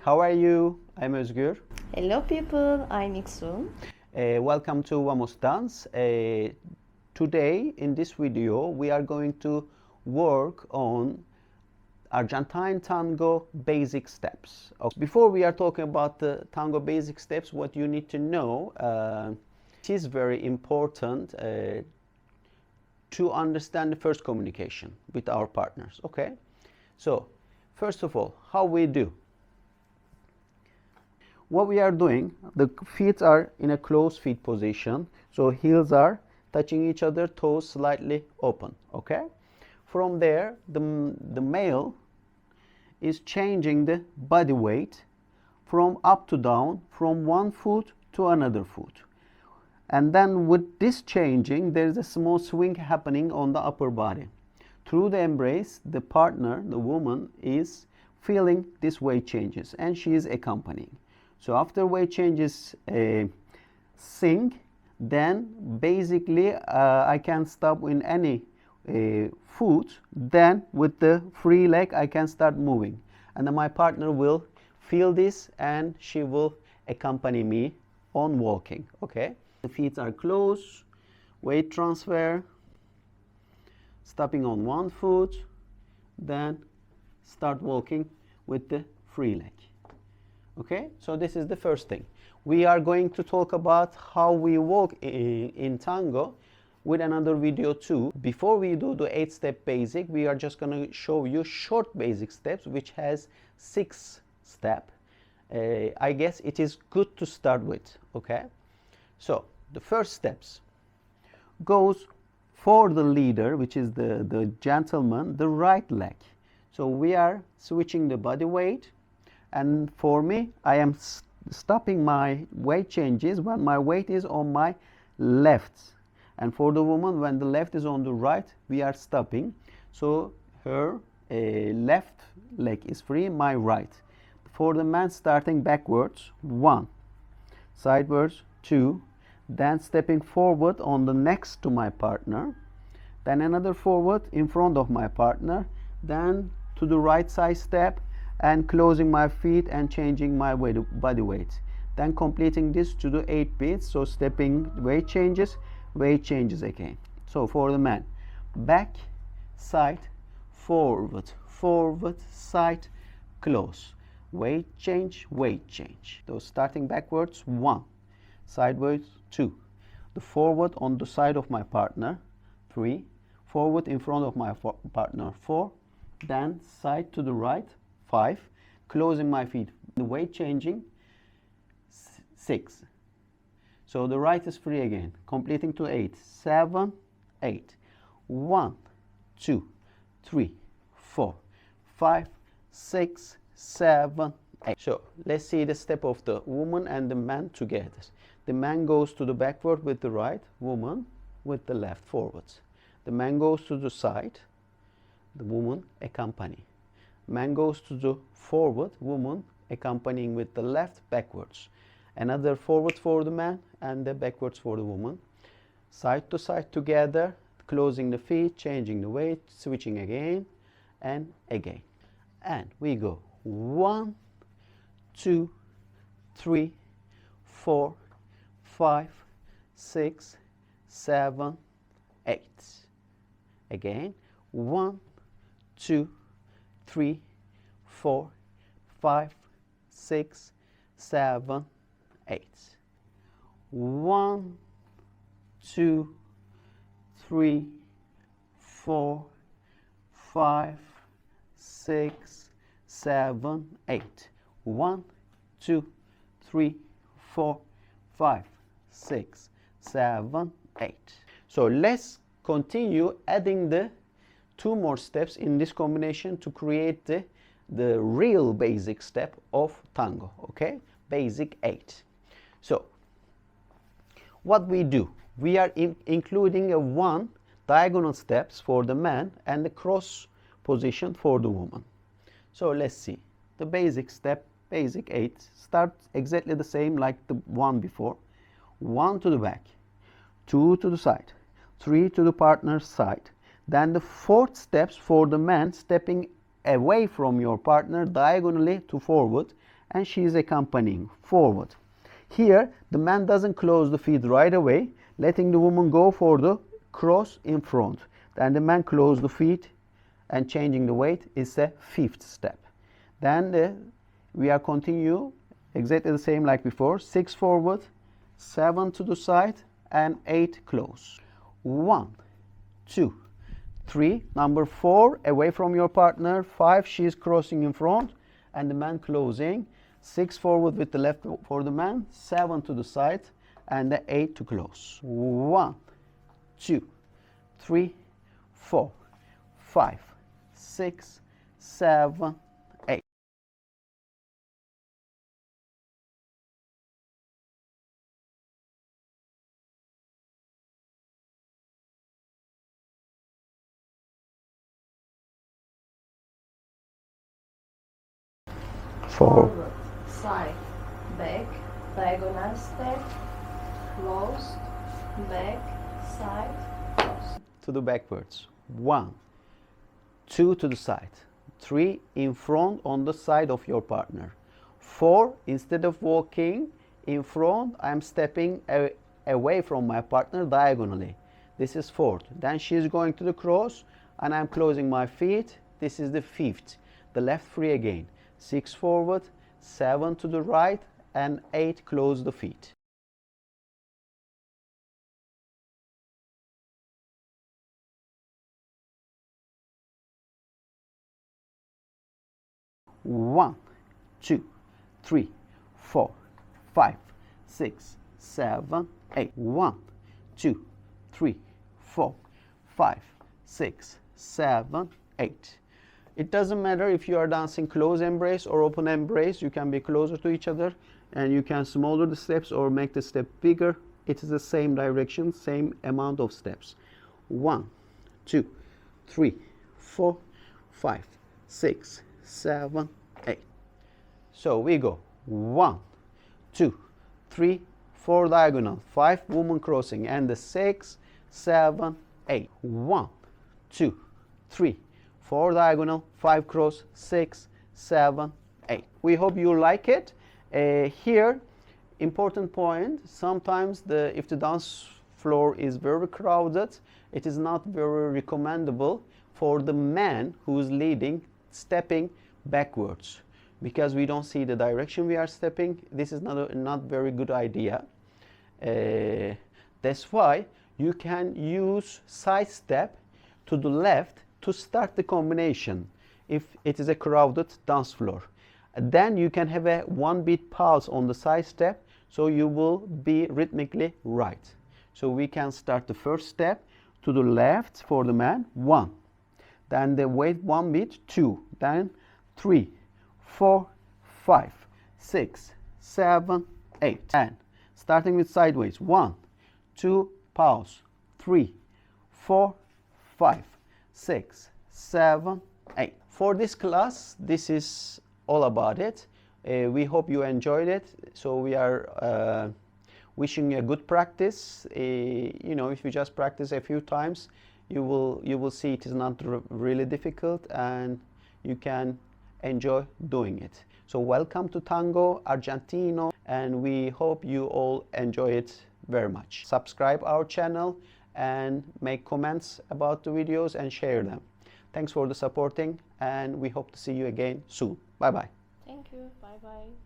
How are you? I'm Özgür. Hello people, I'm İlksun. Welcome to Vamos Dance. Today in this video we are going to work on Argentine Tango basic steps. Before we are talking about the tango basic steps, what you need to know, it is very important to understand the first communication with our partners. Okay, so first of all, how we do. What we are doing, the feet are in a closed feet position, so heels are touching each other, toes slightly open. Okay, from there the male is changing the body weight from up to down, from one foot to another foot, and then with this changing there is a small swing happening on the upper body. Through the embrace, the partner, the woman, is feeling this weight changes and she is accompanying. So after weight changes sink, then basically I can stop in any foot. Then with the free leg I can start moving, and then my partner will feel this and she will accompany me on walking. Okay, the feet are closed, weight transfer, stopping on one foot, then start walking with the free leg. Okay, so this is the first thing. We are going to talk about how we walk in tango with another video too. Before we do the 8-step basic, we are just going to show you short basic steps which has 6 steps. I guess it is good to start with. Okay, so the first steps goes for the leader, which is the gentleman, the right leg. So we are switching the body weight. And for me, I am stopping my weight changes when my weight is on my left. And for the woman, when the left is on the right, we are stopping. So her left leg is free, my right. For the man, starting backwards, 1, sidewards, 2, then stepping forward on the next to my partner, then another forward in front of my partner, then to the right side step, and closing my feet and changing my body weight, then completing this to the 8 beats. So stepping, weight changes again. So for the man, back, side, forward, forward, side, close, weight change. So starting backwards, 1, sideways, 2, the forward on the side of my partner, 3, forward in front of my partner, 4, then side to the right, 5, closing my feet, the weight changing, 6. So the right is free again, completing to 8, 7, 8, 1, 2, 3, 4, 5, 6, 7, 8. So let's see the step of the woman and the man together. The man goes to the backward with the right, woman with the left forwards. The man goes to the side, the woman accompany. Man goes to the forward, woman accompanying with the left backwards. Another forward for the man and the backwards for the woman. Side to side together, closing the feet, changing the weight, switching again and again. And we go 1, 2, 3, 4, 5, 6, 7, 8. Again, 1, 2, 3, 4, 5, 6, 7, 8. 1, 2, 3, 4, 5, 6, 7, 8. 1, 2, 3, 4, 5, 6, 7, 8. So let's continue adding the 2 more steps in this combination to create the real basic step of tango. Okay, basic 8. So what we do, we are including a 1 diagonal steps for the man and the cross position for the woman. So let's see the basic step, basic 8 starts exactly the same like the one before. 1 to the back, 2 to the side, 3 to the partner's side. Then the 4th steps for the man, stepping away from your partner diagonally to forward and she is accompanying forward. Here the man doesn't close the feet right away, letting the woman go for the cross in front. Then the man close the feet and changing the weight is the fifth step. Then we are continue exactly the same like before. 6 forward, 7 to the side, and 8 close. 1, 2, 3, number 4 away from your partner, 5 she is crossing in front and the man closing, 6 forward with the left for the man, 7 to the side, and the 8 to close. 1, 2, 3, 4, 5, 6, 7, 8. Forward, side, back, diagonal step, closed, back, side, closed. To the backwards. 1, 2 to the side, 3 in front on the side of your partner, 4 instead of walking in front I am stepping away from my partner diagonally. This is 4th. Then she is going to the cross and I am closing my feet. This is the 5th. The left free again. 6 forward, 7 to the right, and 8 close the feet. One, 2, 3, 4, 5, 6, 7, 8. 1, 2, 3, 4, 5, 6, 7, 8. It doesn't matter if you are dancing close embrace or open embrace. You can be closer to each other and you can smaller the steps or make the step bigger. It is the same direction, same amount of steps. 1, 2, 3, 4, 5, 6, 7, 8. So we go 1, 2, 3, 4 diagonal, 5 woman crossing, and the 6, 7, 8. 1, 2, 3, 4 diagonal, 5 cross, 6, 7, 8. We hope you like it. Here, important point, sometimes if the dance floor is very crowded, it is not very recommendable for the man who is leading stepping backwards, because we don't see the direction we are stepping. This is not very good idea. That's why you can use side step to the left to start the combination if it is a crowded dance floor. Then you can have a 1 beat pause on the side step, so you will be rhythmically right. So we can start the first step to the left for the man, 1. Then the wait 1 beat, 2. Then 3, 4, 5, 6, 7, 8. And starting with sideways, 1, 2, pause, 3, 4, 5, 6, 7, 8. For this class, this is all about it. We hope you enjoyed it. So we are wishing you a good practice. You know, if you just practice a few times, you will see it is not really difficult and you can enjoy doing it. So welcome to Tango Argentino, and we hope you all enjoy it very much. Subscribe our channel and make comments about the videos and share them. Thanks for the supporting, and we hope to see you again soon. Bye bye. Thank you. Bye bye.